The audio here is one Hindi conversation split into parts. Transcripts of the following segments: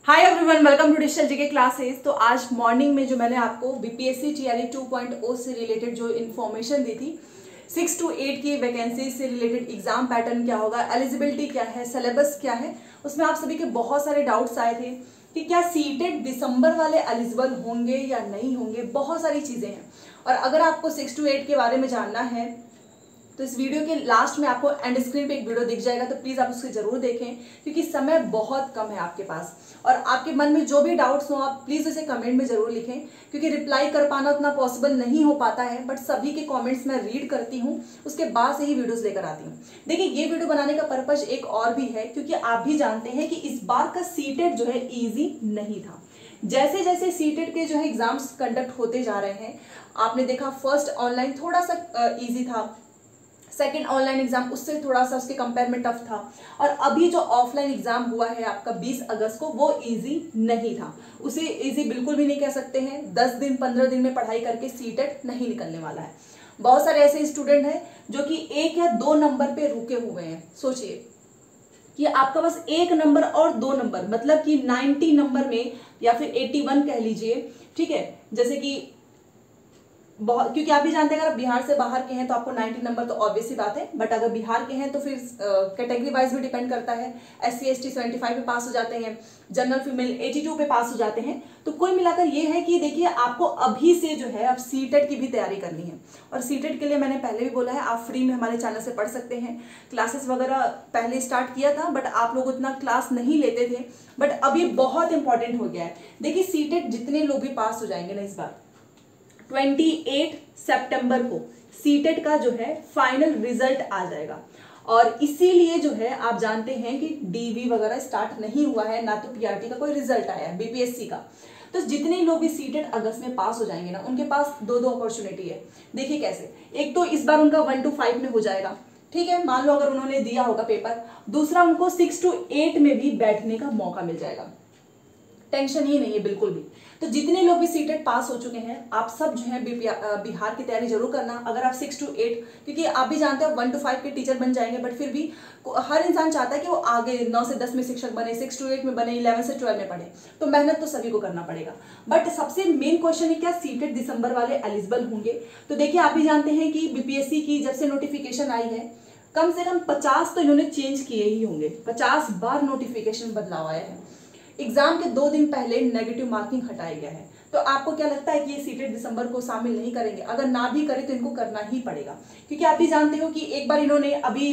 Hi everyone, welcome to digital GK classes. तो आज मॉर्निंग में जो मैंने आपको बीपीएससी टीआरई 2.0 से रिलेटेड जो इन्फॉर्मेशन दी थी, 6 to 8 की वैकेंसी से रिलेटेड एग्जाम पैटर्न क्या होगा, एलिजिबिलिटी क्या है, सिलेबस क्या है, उसमें आप सभी के बहुत सारे डाउट्स आए थे कि क्या सीटेट दिसंबर वाले एलिजिबल होंगे या नहीं होंगे। बहुत सारी चीजें हैं और अगर आपको 6 to 8 के बारे में जानना है तो इस वीडियो के लास्ट में आपको एंड स्क्रीन पे एक वीडियो दिख जाएगा, तो प्लीज आप उसको जरूर देखें क्योंकि समय बहुत कम है आपके पास। और आपके मन में जो भी डाउट्स हो आप प्लीज उसे कमेंट में जरूर लिखें क्योंकि रिप्लाई कर पाना उतना पॉसिबल नहीं हो पाता है, बट सभी के कमेंट्स मैं रीड करती हूँ, उसके बाद से ही वीडियोस लेकर आती हूँ। देखिए, ये वीडियो बनाने का पर्पज एक और भी है क्योंकि आप भी जानते हैं कि इस बार का सीटेट जो है ईजी नहीं था। जैसे जैसे सीटेट के जो है एग्जाम्स कंडक्ट होते जा रहे हैं, आपने देखा फर्स्ट ऑनलाइन थोड़ा सा ईजी था, सेकेंड ऑनलाइन एग्जाम उससे थोड़ा सा उसके कंपेयर में टफ था, और अभी जो ऑफलाइन एग्जाम हुआ है आपका 20 अगस्त को, वो इजी नहीं था। उसे इजी बिल्कुल भी नहीं कह सकते हैं। 10 दिन 15 दिन में पढ़ाई करके सीटेट नहीं निकलने वाला है। बहुत सारे ऐसे स्टूडेंट हैं जो कि 1 या 2 नंबर पे रुके हुए हैं। सोचिए कि आपका बस 1 नंबर और 2 नंबर, मतलब कि 90 नंबर में या फिर 81 कह लीजिए, ठीक है। जैसे कि बहुत, क्योंकि आप भी जानते हैं अगर आप बिहार से बाहर के हैं तो आपको 90 नंबर तो ऑब्वियस ही बात है, बट अगर बिहार के हैं तो फिर कैटेगरी वाइज भी डिपेंड करता है। SC ST 75 पे पास हो जाते हैं, जनरल फीमेल 82 पे पास हो जाते हैं। तो कुल मिलाकर ये है कि देखिए, आपको अभी से जो है अब सीटेट की भी तैयारी करनी है। और सीटेट के लिए मैंने पहले भी बोला है, आप फ्री में हमारे चैनल से पढ़ सकते हैं। क्लासेस वगैरह पहले स्टार्ट किया था बट आप लोग उतना क्लास नहीं लेते थे, बट अभी बहुत इंपॉर्टेंट हो गया है। देखिए, सीटेट जितने लोग भी पास हो जाएंगे ना, इस बार 28 सितंबर को सीटेट का जो है फाइनल रिजल्ट आ जाएगा। और इसीलिए जो है आप जानते हैं कि डीवी वगैरह स्टार्ट नहीं हुआ है, ना तो पीआरटी का कोई रिजल्ट आया है बीपीएससी का। तो जितने लोग भी सीटेट अगस्त में पास हो जाएंगे ना, उनके पास दो अपॉर्चुनिटी है। देखिए कैसे, एक तो इस बार उनका 1 to 5 में हो जाएगा, ठीक है, मान लो अगर उन्होंने दिया होगा पेपर। दूसरा, उनको 6 to 8 में भी बैठने का मौका मिल जाएगा। टेंशन ही नहीं है बिल्कुल भी। तो जितने लोग भी सीटेट पास हो चुके हैं, आप सब जो है बिहार की तैयारी जरूर करना। अगर आप 6 to 8, क्योंकि आप भी जानते हैं 1 to 5 के टीचर बन जाएंगे, बट फिर भी हर इंसान चाहता है कि वो आगे 9 से 10 में शिक्षक बने, 6 to 8 में बने, 11 से 12 में पढ़े। तो मेहनत तो सभी को करना पड़ेगा। बट सबसे मेन क्वेश्चन है, क्या सीटेट दिसंबर वाले एलिजिबल होंगे? तो देखिए, आप भी जानते हैं कि बीपीएससी की जब से नोटिफिकेशन आई है, कम से कम 50 तो इन्होंने चेंज किए ही होंगे। 50 बार नोटिफिकेशन बदलाव आया है। एग्जाम के 2 दिन पहले नेगेटिव मार्किंग हटाया गया है। तो आपको क्या लगता है कि ये सीटेट दिसंबर को शामिल नहीं करेंगे? अगर ना भी करें तो इनको करना ही पड़ेगा, क्योंकि आप भी जानते हो कि एक बार इन्होंने, अभी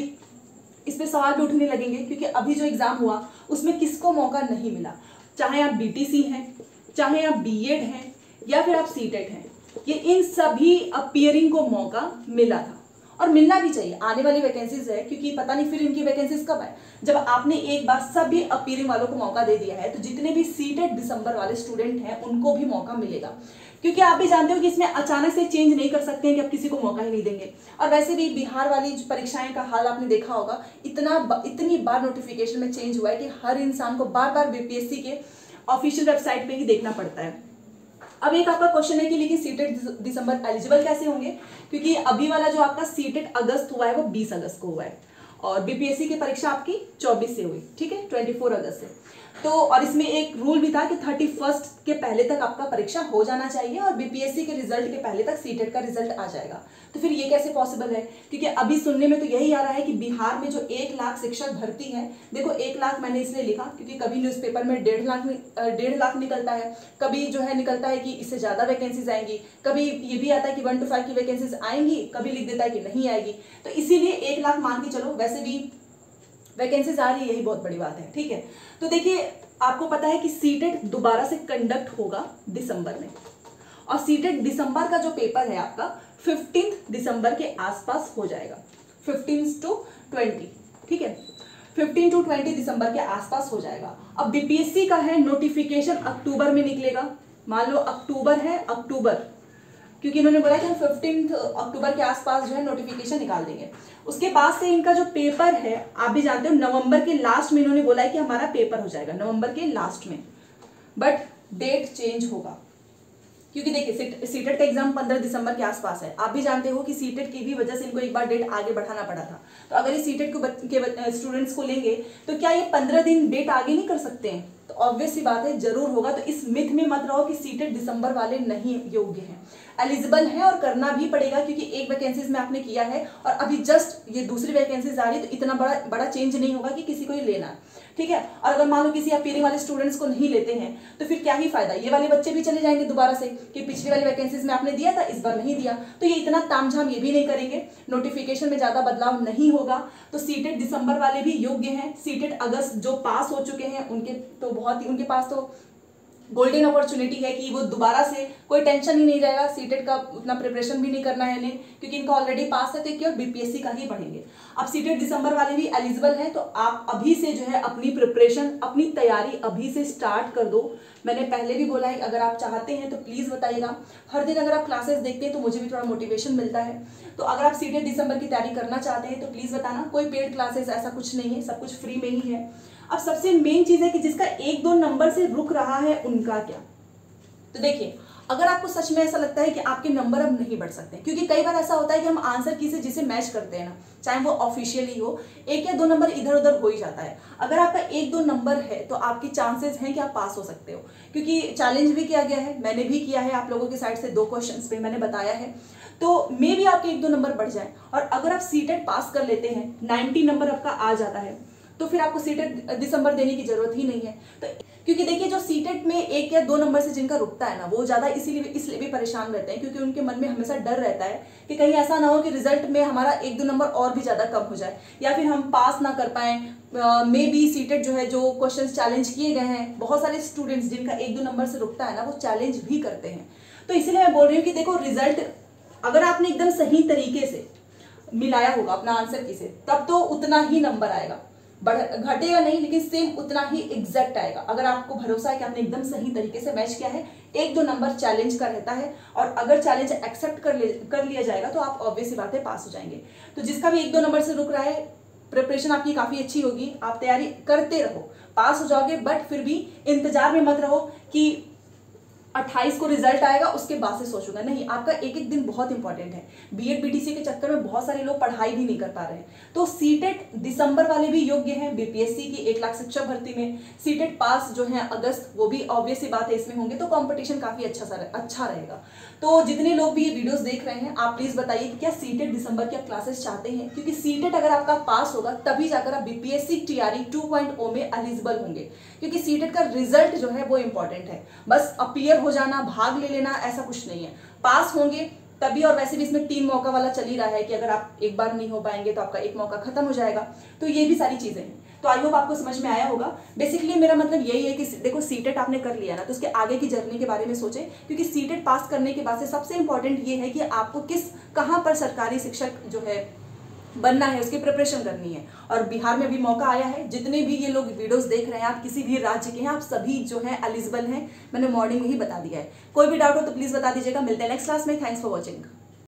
इस पे सवाल भी उठने लगेंगे क्योंकि अभी जो एग्जाम हुआ उसमें किसको मौका नहीं मिला। चाहे आप बीटीसी हैं, चाहे आप बीएड हैं, या फिर आप सीटेट हैं, ये इन सभी अपीयरिंग को मौका मिला था और मिलना भी चाहिए। आने वाली वैकेंसीज है, क्योंकि पता नहीं फिर इनकी वैकेंसीज कब है। जब आपने एक बार सभी अपीयरिंग वालों को मौका दे दिया है, तो जितने भी सीटेट दिसंबर वाले स्टूडेंट हैं उनको भी मौका मिलेगा, क्योंकि आप भी जानते हो कि इसमें अचानक से चेंज नहीं कर सकते हैं कि अब किसी को मौका ही नहीं देंगे। और वैसे भी बिहार वाली परीक्षाएं का हाल आपने देखा होगा, इतनी बार नोटिफिकेशन में चेंज हुआ है कि हर इंसान को बार बार बीपीएससी के ऑफिशियल वेबसाइट पे ही देखना पड़ता है। अब एक आपका क्वेश्चन है कि लेकिन सीटेट दिसंबर एलिजिबल कैसे होंगे, क्योंकि अभी वाला जो आपका सीटेट अगस्त हुआ है वो 20 अगस्त को हुआ है और बीपीएससी की परीक्षा आपकी 24 से हुई, ठीक है, 24 अगस्त से। तो और इसमें एक रूल भी था कि 31 के पहले तक आपका परीक्षा हो जाना चाहिए और बीपीएससी के रिजल्ट के पहले तक सीटेट का रिजल्ट आ जाएगा। तो फिर ये कैसे पॉसिबल है? क्योंकि अभी सुनने में तो यही आ रहा है कि बिहार में जो 1 लाख शिक्षक भर्ती है, देखो 1 लाख मैंने इसलिए लिखा क्योंकि कभी न्यूज़पेपर में 1.5 लाख निकलता है, कभी जो है निकलता है कि इससे ज्यादा वैकेंसीज आएंगी, कभी ये भी आता है कि 1 to 5 की वैकेंसीज आएंगी, कभी लिख देता है कि नहीं आएगी। तो इसीलिए 1 लाख मान के चलो, वैसे भी वैकेंसीज आ रही है, यही बहुत बड़ी बात है, ठीक है। तो देखिए, आपको पता है कि सीटेट दोबारा से कंडक्ट होगा दिसंबर में, और सीटेट दिसंबर का जो पेपर है आपका 15 दिसंबर के आसपास हो जाएगा, 15 to 20, ठीक है, 15 to 20 दिसंबर के आसपास हो जाएगा। अब बीपीएससी का है नोटिफिकेशन अक्टूबर में निकलेगा, मान लो अक्टूबर है, अक्टूबर, क्योंकि इन्होंने बोला कि हम 15 अक्टूबर के आसपास जो है नोटिफिकेशन निकाल देंगे। उसके बाद से इनका जो पेपर है, आप भी जानते हो नवंबर के लास्ट में इन्होंने बोला है कि हमारा पेपर हो जाएगा नवंबर के लास्ट में, बट डेट चेंज होगा क्योंकि देखिए सीटेट का एग्जाम 15 दिसंबर के आसपास है। आप भी जानते हो कि सीटेट की भी वजह से इनको एक बार डेट आगे बढ़ाना पड़ा था। तो अगर ये सीटेट के स्टूडेंट्स को लेंगे तो क्या ये 15 दिन डेट आगे नहीं कर सकते हैं? तो ऑब्वियस सी बात है जरूर होगा। तो इस मिथ में मत रहो कि सीटेट दिसंबर वाले नहीं योग्य हैं, एलिजिबल है और करना भी पड़ेगा, क्योंकि एक वैकेंसीज में आपने किया है और अभी जस्ट ये दूसरी वैकेंसीज आ रही है, तो इतना बड़ा चेंज नहीं होगा कि किसी को ये लेना, ठीक है। और अगर मान लो किसी अपीयरिंग वाले स्टूडेंट्स को नहीं लेते हैं तो फिर क्या ही फायदा, ये वाले बच्चे भी चले जाएंगे दोबारा से कि पिछली वाली वैकेंसीज में आपने दिया था, इस बार नहीं दिया। तो ये इतना तामझाम ये भी नहीं करेंगे, नोटिफिकेशन में ज्यादा बदलाव नहीं होगा। तो सीटेट दिसंबर वाले भी योग्य हैं। सीटेट अगस्त जो पास हो चुके हैं उनके तो बहुत ही, उनके पास तो गोल्डन अपॉर्चुनिटी है कि वो दोबारा से कोई टेंशन ही नहीं रहेगा, सीटेट का उतना प्रिपरेशन भी नहीं करना है इन्हें, क्योंकि इनका ऑलरेडी पास है, तो केवल बीपीएससी का ही पढ़ेंगे। अब सीटेट दिसंबर वाले भी एलिजिबल हैं, तो आप अभी से जो है अपनी प्रिपरेशन, अपनी तैयारी अभी से स्टार्ट कर दो। मैंने पहले भी बोला है, अगर आप चाहते हैं तो प्लीज बताइएगा। हर दिन अगर आप क्लासेस देखते हैं तो मुझे भी थोड़ा मोटिवेशन मिलता है। तो अगर आप सीटेट दिसंबर की तैयारी करना चाहते हैं तो प्लीज बताना। कोई पेड क्लासेस ऐसा कुछ नहीं है, सब कुछ फ्री में ही है। अब सबसे मेन चीज है कि जिसका 1-2 नंबर से रुक रहा है उनका क्या। तो देखिए, अगर आपको सच में ऐसा लगता है कि आपके नंबर अब नहीं बढ़ सकते, क्योंकि कई बार ऐसा होता है कि हम आंसर की से जिसे मैच करते हैं ना, चाहे वो ऑफिशियली हो, 1 या 2 नंबर इधर उधर हो ही जाता है। अगर आपका 1-2 नंबर है तो आपकी चांसेस हैं कि आप पास हो सकते हो, क्योंकि चैलेंज भी किया गया है, मैंने भी किया है, आप लोगों की साइड से 2 क्वेश्चंस पे मैंने बताया है। तो मे भी आपके 1-2 नंबर बढ़ जाए, और अगर आप सीटेट पास कर लेते हैं, 90 नंबर आपका आ जाता है, तो फिर आपको सीटेट दिसंबर देने की जरूरत ही नहीं है। तो क्योंकि देखिए, जो सीटेट में 1 या 2 नंबर से जिनका रुकता है ना, वो ज्यादा इसलिए भी परेशान रहते हैं, क्योंकि उनके मन में हमेशा डर रहता है कि कहीं ऐसा ना हो कि रिजल्ट में हमारा 1-2 नंबर और भी ज्यादा कम हो जाए, या फिर हम पास ना कर पाए। मे बी सीटेट जो है, जो क्वेश्चन चैलेंज किए गए हैं, बहुत सारे स्टूडेंट्स जिनका 1-2 नंबर से रुकता है ना, वो चैलेंज भी करते हैं। तो इसलिए मैं बोल रही हूँ कि देखो, रिजल्ट अगर आपने एकदम सही तरीके से मिलाया होगा अपना आंसर की से, तब तो उतना ही नंबर आएगा, घटेगा नहीं, लेकिन सेम उतना ही एग्जैक्ट आएगा। अगर आपको भरोसा है कि आपने एकदम सही तरीके से मैच किया है, 1-2 नंबर चैलेंज का रहता है, और अगर चैलेंज एक्सेप्ट कर लिया जाएगा तो आप ऑब्वियस सी बात है पास हो जाएंगे। तो जिसका भी 1-2 नंबर से रुक रहा है, प्रिपरेशन आपकी काफी अच्छी होगी, आप तैयारी करते रहो, पास हो जाओगे। बट फिर भी इंतजार में मत रहो कि 28 को रिजल्ट आएगा उसके बाद से सोचूंगा, नहीं, आपका एक एक दिन बहुत इंपॉर्टेंट है। बीएड बीटीसी के चक्कर में बहुत सारे लोग पढ़ाई भी नहीं कर पा रहे हैं। तो सीटेट दिसंबर वाले भी योग्य हैं बीपीएससी की 1 लाख शिक्षक भर्ती में। सीटेट पास जो है अगस्त, वो भी ऑब्वियस सी बात है इसमें होंगे, तो कंपटीशन काफी अच्छा रहेगा। तो जितने लोग भी ये वीडियोस देख रहे हैं, आप प्लीज बताइए कि क्या सीटेट दिसंबर की आप क्लासेस चाहते हैं, क्योंकि सीटेट अगर आपका पास होगा तभी जाकर आप बीपीएससी टीआरई 2.0 में एलिजिबल होंगे, क्योंकि सीटेट का रिजल्ट जो है वो इंपॉर्टेंट है। बस अपीयर हो जाना, भाग ले लेना, ऐसा कुछ नहीं है। पास होंगे तभी, और वैसे भी इसमें 3 मौका वाला चल ही रहा है कि अगर आप एक बार नहीं हो पाएंगे तो आपका 1 मौका खत्म हो जाएगा। तो ये भी सारी चीजें हैं। तो आई होप आपको समझ में आया होगा। बेसिकली मेरा मतलब यही है कि देखो, सीटेट आपने कर लिया ना, तो उसके आगे की जर्नी के बारे में सोचे, क्योंकि सीटेट पास करने के बाद से सबसे इंपॉर्टेंट ये है कि आपको कहाँ पर सरकारी शिक्षक जो है बनना है, उसकी प्रिपरेशन करनी है। और बिहार में भी मौका आया है। जितने भी ये लोग वीडियोस देख रहे हैं, आप किसी भी राज्य के हैं, आप सभी जो है एलिजिबल हैं। मैंने मॉर्निंग में ही बता दिया है। कोई भी डाउट हो तो प्लीज बता दीजिएगा। मिलते हैं नेक्स्ट क्लास में। Thanks for watching.